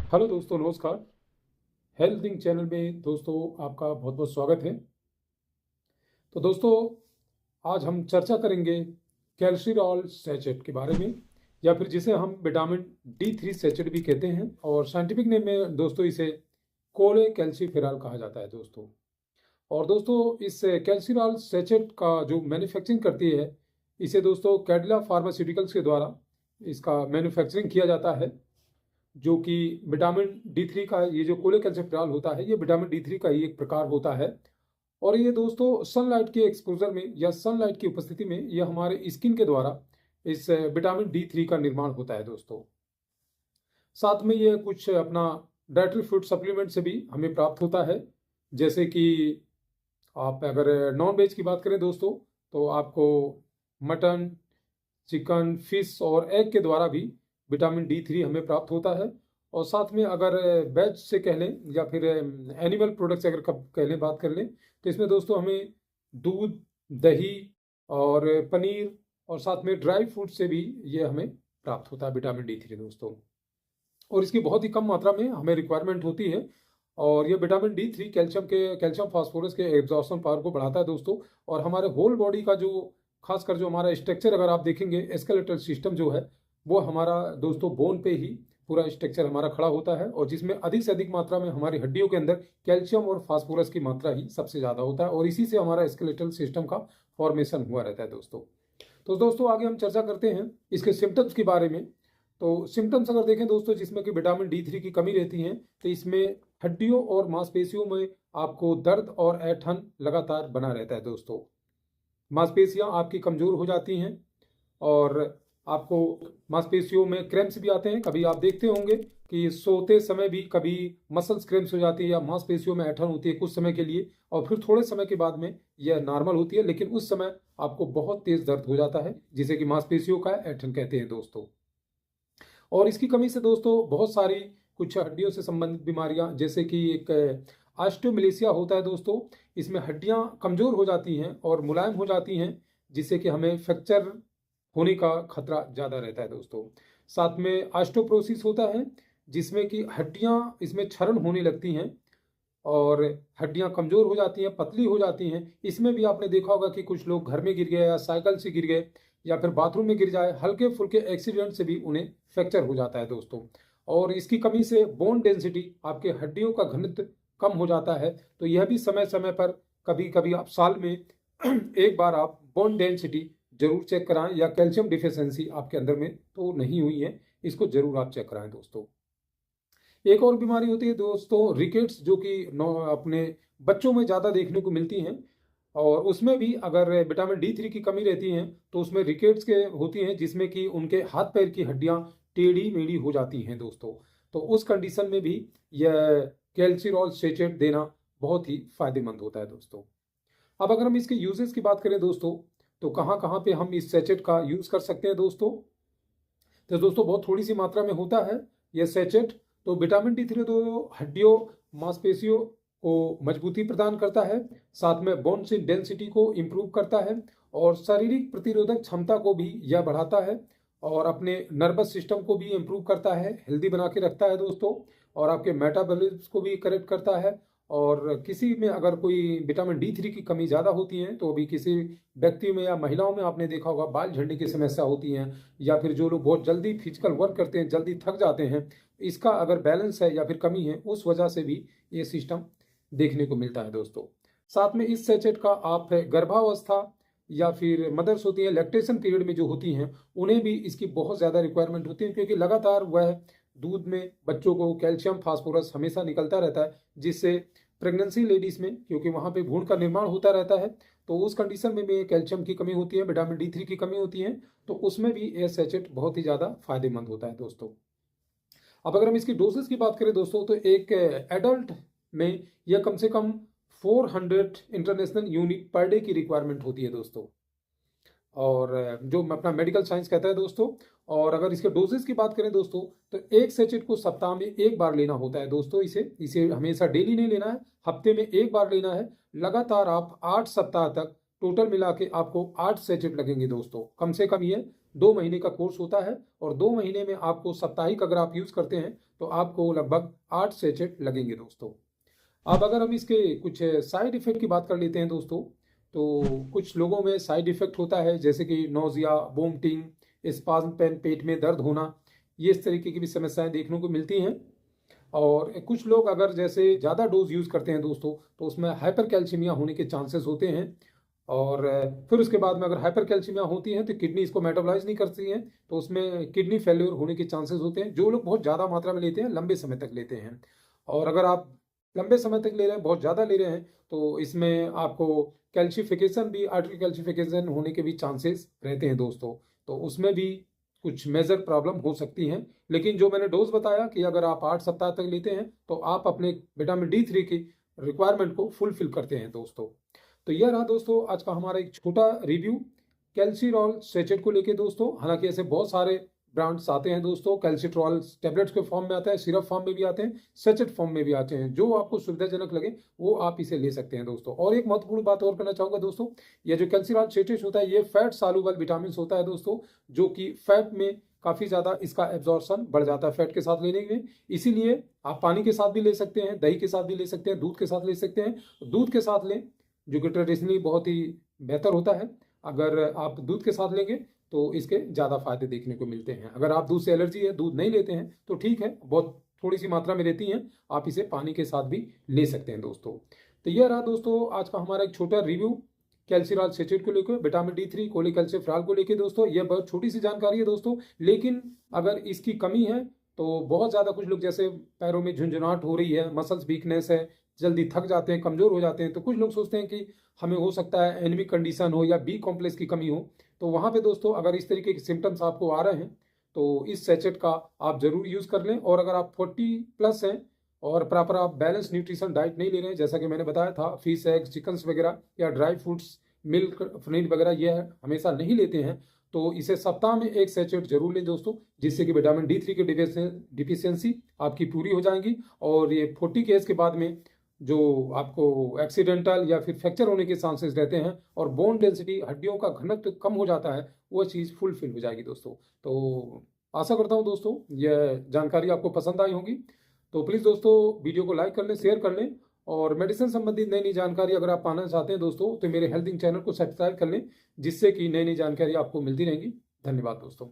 Hello दोस्तों, नमस्कार। Health link channel में दोस्तों आपका बहुत बहुत स्वागत है। तो दोस्तों, आज हम चर्चा करेंगे कैल्शिरॉल सैचेट के बारे में, या फिर जिसे हम विटामिन D3 सैचेट भी कहते हैं, और साइंटिफिक नेम में दोस्तों इसे कोले कैल्सीफेरॉल कहा जाता है दोस्तों। और दोस्तों, इस कैल्शिरॉल सैचेट का जो मैन्युफैक्चरिंग करती है, इसे दोस्तों कैडिला फार्मास्यूटिकल्स के द्वारा इसका मैन्युफैक्चरिंग किया जाता है, जो कि विटामिन D3 का ये जो कोलेकैल्सिफेरॉल होता है, ये विटामिन D3 का ही एक प्रकार होता है। और ये दोस्तों सनलाइट के एक्सपोजर में या सनलाइट की उपस्थिति में ये हमारे स्किन के द्वारा इस विटामिन D3 का निर्माण होता है दोस्तों। साथ में ये कुछ अपना डाइटरी फूड सप्लीमेंट से भी हमें प्राप्त होता है। जैसे कि आप अगर नॉन वेज की बात करें दोस्तों, तो आपको मटन, चिकन, फिश और एग के द्वारा भी विटामिन D3 हमें प्राप्त होता है। और साथ में अगर वेज से कह लें या फिर एनिमल प्रोडक्ट्स अगर कह लें, बात कर लें, तो इसमें दोस्तों हमें दूध, दही और पनीर और साथ में ड्राई फ्रूट से भी ये हमें प्राप्त होता है विटामिन D3 दोस्तों। और इसकी बहुत ही कम मात्रा में हमें रिक्वायरमेंट होती है। और ये विटामिन D3 कैल्शियम फास्फोरस के एब्जॉर्प्शन पावर को बढ़ाता है दोस्तों। और हमारे होल बॉडी का जो खासकर जो हमारा स्ट्रक्चर अगर आप देखेंगे, स्केलेटल सिस्टम जो है, वो हमारा दोस्तों बोन पे ही पूरा स्ट्रक्चर हमारा खड़ा होता है, और जिसमें अधिक से अधिक मात्रा में हमारी हड्डियों के अंदर कैल्शियम और फास्फोरस की मात्रा ही सबसे ज़्यादा होता है, और इसी से हमारा स्केलेटल सिस्टम का फॉर्मेशन हुआ रहता है दोस्तों। तो दोस्तों, आगे हम चर्चा करते हैं इसके सिम्टम्स के बारे में। तो सिम्टम्स अगर देखें दोस्तों, जिसमें कि विटामिन D3 की कमी रहती है, तो इसमें हड्डियों और मांसपेशियों में आपको दर्द और ऐंठन लगातार बना रहता है दोस्तों। मांसपेशियां आपकी कमजोर हो जाती हैं, और आपको मांसपेशियों में क्रैम्प्स भी आते हैं। कभी आप देखते होंगे कि सोते समय भी कभी मसल्स क्रैम्प्स हो जाती है या मांसपेशियों में ऐंठन होती है कुछ समय के लिए, और फिर थोड़े समय के बाद में यह नॉर्मल होती है, लेकिन उस समय आपको बहुत तेज दर्द हो जाता है, जिसे कि मांसपेशियों का ऐंठन कहते हैं दोस्तों। और इसकी कमी से दोस्तों बहुत सारी कुछ हड्डियों से संबंधित बीमारियां, जैसे कि एक ऑस्टियोमलेशिया होता है दोस्तों। इसमें हड्डियां कमजोर हो जाती हैं और मुलायम हो जाती हैं, जिससे कि हमें फ्रैक्चर होने का खतरा ज़्यादा रहता है दोस्तों। साथ में ऑस्टियोपोरोसिस होता है, जिसमें कि हड्डियां इसमें क्षरण होने लगती हैं और हड्डियां कमजोर हो जाती हैं, पतली हो जाती हैं। इसमें भी आपने देखा होगा कि कुछ लोग घर में गिर गए या साइकिल से गिर गए या फिर बाथरूम में गिर जाए, हल्के फुल्के एक्सीडेंट से भी उन्हें फ्रैक्चर हो जाता है दोस्तों। और इसकी कमी से बोन डेंसिटी, आपके हड्डियों का घनत्व कम हो जाता है। तो यह भी समय समय पर, कभी कभी आप साल में एक बार आप बोन डेंसिटी जरूर चेक कराएं, या कैल्शियम डिफिशियंसी आपके अंदर में तो नहीं हुई है, इसको जरूर आप चेक कराएं दोस्तों। एक और बीमारी होती है दोस्तों रिकेट्स, जो कि अपने बच्चों में ज़्यादा देखने को मिलती हैं। और उसमें भी अगर विटामिन D3 की कमी रहती है, तो उसमें रिकेट्स के होती हैं, जिसमें कि उनके हाथ पैर की हड्डियां टेढ़ी मेढ़ी हो जाती हैं दोस्तों। तो उस कंडीशन में भी यह कैल्शिरॉल सेचेट देना बहुत ही फायदेमंद होता है दोस्तों। अब अगर हम इसके यूजेस की बात करें दोस्तों, तो कहाँ कहाँ पे हम इस सेचेट का यूज कर सकते हैं दोस्तों। तो दोस्तों बहुत थोड़ी सी मात्रा में होता है यह सेचेट। तो विटामिन D3 तो हड्डियों, मांसपेशियों को मजबूती प्रदान करता है, साथ में बोन से डेंसिटी को इम्प्रूव करता है, और शारीरिक प्रतिरोधक क्षमता को भी यह बढ़ाता है, और अपने नर्वस सिस्टम को भी इम्प्रूव करता है, हेल्दी बना के रखता है दोस्तों। और आपके मेटाबॉलिज्म को भी करेक्ट करता है। और किसी में अगर कोई विटामिन D3 की कमी ज़्यादा होती है, तो अभी किसी व्यक्ति में या महिलाओं में आपने देखा होगा बाल झड़ने की समस्या होती है, या फिर जो लोग बहुत जल्दी फिजिकल वर्क करते हैं, जल्दी थक जाते हैं, इसका अगर बैलेंस है या फिर कमी है, उस वजह से भी ये सिस्टम देखने को मिलता है दोस्तों। साथ में इस सेचेट का आप गर्भावस्था या फिर मदर्स होती हैं लैक्टेशन पीरियड में जो होती हैं, उन्हें भी इसकी बहुत ज़्यादा रिक्वायरमेंट होती है, क्योंकि लगातार वह दूध में बच्चों को कैल्शियम फास्फोरस हमेशा निकलता रहता है, जिससे प्रेगनेंसी लेडीज में, क्योंकि वहाँ पे भ्रूण का निर्माण होता रहता है, तो उस कंडीशन में भी कैल्शियम की कमी होती है, विटामिन D3 की कमी होती है, तो उसमें भी ये सेचेट बहुत ही ज़्यादा फायदेमंद होता है दोस्तों। अब अगर हम इसकी डोसेस की बात करें दोस्तों, तो एक एडल्ट में यह कम से कम 400 इंटरनेशनल यूनिट पर डे की रिक्वायरमेंट होती है दोस्तों, और जो अपना मेडिकल साइंस कहता है दोस्तों। और अगर इसके डोजेस की बात करें दोस्तों, तो एक सेचेट को सप्ताह में एक बार लेना होता है दोस्तों। इसे इसे हमेशा डेली नहीं लेना है, हफ्ते में एक बार लेना है। लगातार आप 8 सप्ताह तक, टोटल मिला के आपको 8 सेचेट लगेंगे दोस्तों। कम से कम ये 2 महीने का कोर्स होता है और 2 महीने में आपको साप्ताहिक अगर आप यूज़ करते हैं तो आपको लगभग 8 सैचेट लगेंगे दोस्तों। अब अगर हम इसके कुछ साइड इफ़ेक्ट की बात कर लेते हैं दोस्तों, तो कुछ लोगों में साइड इफ़ेक्ट होता है जैसे कि नोज़िया, वोमिटिंग, स्पाज़्म, पेट में दर्द होना, ये इस तरीके की भी समस्याएं देखने को मिलती हैं। और कुछ लोग अगर जैसे ज़्यादा डोज यूज़ करते हैं दोस्तों तो उसमें हाइपर कैल्शियमिया होने के चांसेस होते हैं। और फिर उसके बाद में अगर हाइपर कैल्शियमिया होती है तो किडनी इसको मेटाबोलाइज नहीं करती है, तो उसमें किडनी फेल्योर होने के चांसेस होते हैं जो लोग बहुत ज़्यादा मात्रा में लेते हैं, लंबे समय तक लेते हैं। और अगर आप लंबे समय तक ले रहे हैं, बहुत ज़्यादा ले रहे हैं, तो इसमें आपको कैल्शिफिकेशन भी, आर्टरी कैल्शिफिकेशन होने के भी चांसेस रहते हैं दोस्तों। तो उसमें भी कुछ मेजर प्रॉब्लम हो सकती हैं। लेकिन जो मैंने डोज बताया कि अगर आप 8 सप्ताह तक लेते हैं तो आप अपने विटामिन D3 की रिक्वायरमेंट को फुलफिल करते हैं दोस्तों। तो यह रहा दोस्तों आज का हमारा एक छोटा रिव्यू कैल्सीरॉल सेचेट को लेके दोस्तों। हालांकि ऐसे बहुत सारे ब्रांड्स आते हैं दोस्तों, कैल्सीट्रॉल टैबलेट्स के फॉर्म में आता है, सिरप फॉर्म में भी आते हैं, सेचेट फॉर्म में भी आते हैं। जो आपको सुविधाजनक लगे वो आप इसे ले सकते हैं दोस्तों। और एक महत्वपूर्ण बात और करना चाहूंगा दोस्तों, ये जो कैल्सीरॉल सेचेट होता है ये फैट सालुबल विटामिन होता है दोस्तों, जो कि फैट में काफ़ी ज़्यादा इसका एब्जॉर्प्शन बढ़ जाता है फैट के साथ लेने में। इसीलिए आप पानी के साथ भी ले सकते हैं, दही के साथ भी ले सकते हैं, दूध के साथ ले सकते हैं। दूध के साथ लें जो कि ट्रेडिशनली बहुत ही बेहतर होता है। अगर आप दूध के साथ लेंगे तो इसके ज़्यादा फायदे देखने को मिलते हैं। अगर आप दूध से एलर्जी है, दूध नहीं लेते हैं तो ठीक है, बहुत थोड़ी सी मात्रा में रहती हैं, आप इसे पानी के साथ भी ले सकते हैं दोस्तों। तो यह रहा दोस्तों आज का हमारा एक छोटा रिव्यू कैल्सीरॉल सेचेट को लेकर, विटामिन D3 कोलेकैल्सिफेरॉल को लेकर दोस्तों। यह बहुत छोटी सी जानकारी है दोस्तों, लेकिन अगर इसकी कमी है तो बहुत ज़्यादा कुछ लोग जैसे पैरों में झुंझुनाहट हो रही है, मसल्स वीकनेस है, जल्दी थक जाते हैं, कमज़ोर हो जाते हैं, तो कुछ लोग सोचते हैं कि हमें हो सकता है एनीमिक कंडीशन हो या बी कॉम्प्लेक्स की कमी हो। तो वहाँ पे दोस्तों अगर इस तरीके के सिम्टम्स आपको आ रहे हैं तो इस सेचेट का आप ज़रूर यूज़ कर लें। और अगर आप 40+ हैं और प्रॉपर आप बैलेंस न्यूट्रिशन डाइट नहीं ले रहे हैं, जैसा कि मैंने बताया था, फिश, एग्स, चिकन्स वगैरह या ड्राई फ्रूट्स, मिल्क, पनीर वगैरह ये हमेशा नहीं लेते हैं, तो इसे सप्ताह में 1 सेचेट जरूर लें दोस्तों, जिससे कि विटामिन D3 की डिफिशियंसी आपकी पूरी हो जाएगी। और ये 40 के एज के बाद में जो आपको एक्सीडेंटल या फिर फ्रैक्चर होने के चांसेस रहते हैं और बोन डेंसिटी, हड्डियों का घनत्व कम हो जाता है, वो चीज़ फुलफिल हो जाएगी दोस्तों। तो आशा करता हूँ दोस्तों यह जानकारी आपको पसंद आई होगी। तो प्लीज़ दोस्तों वीडियो को लाइक कर लें, शेयर कर लें। और मेडिसिन संबंधित नई नई जानकारी अगर आप पाना चाहते हैं दोस्तों तो मेरे हेल्थिंग चैनल को सब्सक्राइब कर लें, जिससे कि नई नई जानकारी आपको मिलती रहेंगी। धन्यवाद दोस्तों।